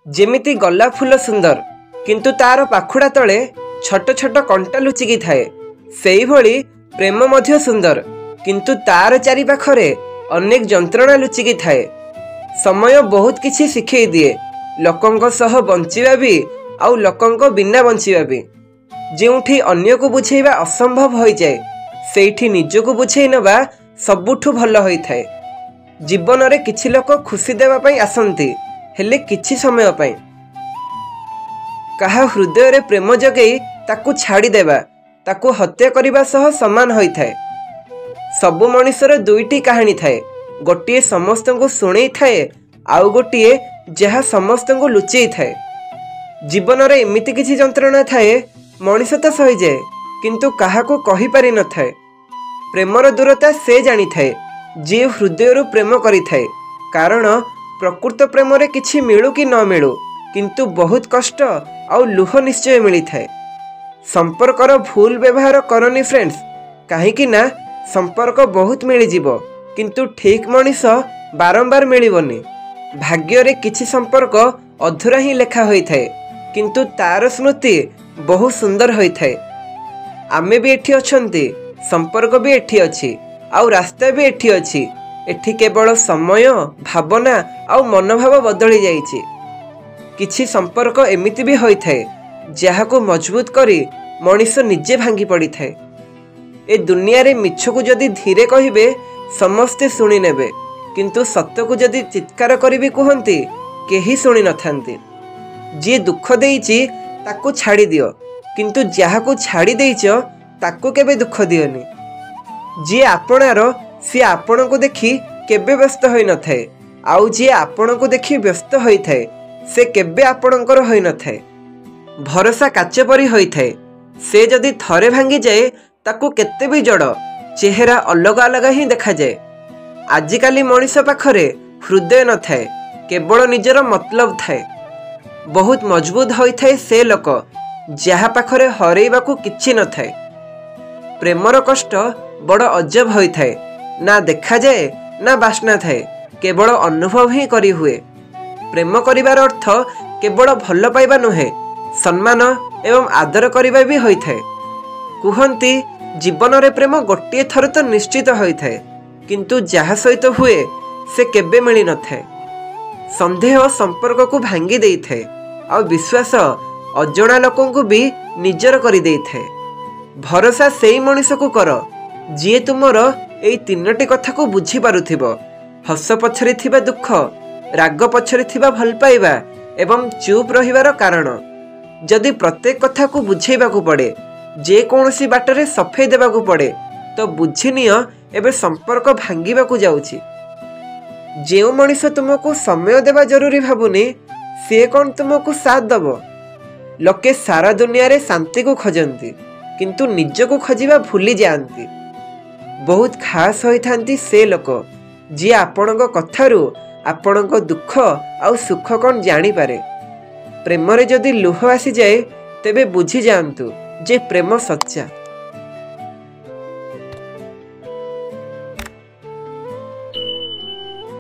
जेमिति गला फूल सुंदर किंतु तार पाखुड़ा तले छोट छोट कंटा लुचिकी थाए सेई भली प्रेम मध्य सुंदर किंतु तार चारि पाखरे अनेक जंत्रणा लुचिकी थाए। समय बहुत किछि शिखई दिए, लोकंक सह बंचिबा भी आउ लोकंक बिना बंचिबा भी। जेउठी अन्य को बुझेइबा असंभव होई जाए सेठी निजको बुझेइ नबा सबुठु भल होई थाए। जीवन रे किछि लोक खुशी देवा पई आसंती हेले किछि समय पई। कहा हृदय रे प्रेम जगई ताकू छाड़ी देवा ताकू हत्या करिबा सह समान होई थाए। सबु मनुष्यर दुईटी कहानी थाए, गोटिए समस्त को शुणई थाए आउ गोटिए जहा समस्त को लुचई थाए। जीवन रे एमिति किछि जंत्रणा थाए मनुष्य तो सही जाए किंतु काहाको कहि पारि न थाए। प्रेमर दूरता से जानी थाए जे हृदय प्रेम करि थाए, कारण प्रकृत प्रेम रे किछि मिलू कि न मिलू किंतु बहुत कष्ट आउ लुह निश्चय मिली थाए। संपर्कर भूल व्यवहार करनी फ्रेंड्स, कहीं ना संपर्क बहुत मिली जीवो किंतु ठीक मनीष बारंबार मिलबनी। भाग्य रे किछि संपर्क अधूरा ही लेखा होई थाए किंतु तार स्मृति बहुत सुंदर होई थाए। आमे भी एठी अछंती, संपर्क भी एठी अछि आउ रास्ता भी एठी अछि। एठी केवल समय भावना आउ मनोभाव बदली जाइछि। किछि संपर्क एमिति भी होई थाए जहाको मजबूत करी मनीष निजे भांगी पड़ी थाए। ए दुनिया रे मिछ को जदि धीरे कहिबे समस्ते सुनी नेबे किंतु सत्य को जदि चित्कार करी भी कहंती केही सुनी न थांती। जे दुख देइछि ताकू छाड़ी दियो किंतु जहाको छाड़ी देइछ ताकू केबे दुख दियोनी। जे आपणार सी आपण को देखी केबे व्यस्त होई न थाए आउ जे आपण को देखी व्यस्त होई थाए से केबे आपणकर होई न थाए। भरोसा काच परी होई थाए, से जदि थरे भांगी जाए ताकू केते भी जड़ चेहरा अलग अलग ही देखा जाए। आजिकाली मनीष पाखरे हृदय न थाए, केवल निजर मतलब थाए। बहुत मजबूत होई थाए से लोक जहा पाखरे हरैबाकू किछि न थाए। प्रेमर कष्ट बड़ अजब होई थाए, ना देखा जाए ना बासना थाए, केवल अनुभव ही करी हुए। प्रेम करिवार अर्थ केवल भल पाइबा नुहे, सम्मान एवं आदर करिबा भी होई थाए। कुहंती जीवन रे प्रेम गोटिए थर तो निश्चित होई थाए किंतु जहा सहित हुए से केबे मिली न थाए। संदेह संपर्क को भांगी देई थाए और विश्वास अजणा लोकों को भी निजर करी देई थाए। भरोसा सेई मनीष को कर जी तुमर एई तीनोटी कथा को बुझी पारुथिबो। हस पछरे थिबा दुख, राग पछरे थिबा भल पाइबा एवं चुप रहिबार कारण। जदि प्रत्येक कथा को बुझेबा को पड़े, जे कोनोसी बाटरे सफेई देबा को पड़े तो बुझी नियो एबे संपर्क भांगीबा को जाउछि। जेउ मनीष तुमको समय देबा जरूरी भाबुनी से कोन तुमको साथ दबो। लोके सारा दुनिया रे शांति को खोजंती किंतु निज को खोजिबा भूली जाआंती। बहुत खास होई थांती से लोक जी आपणक कथारू आपणक दुख आउ सुख कोन जानी पारे। प्रेम रे जदि लुह आसी जाए तेबे बुझी जाआंतु जे प्रेम सच्चा।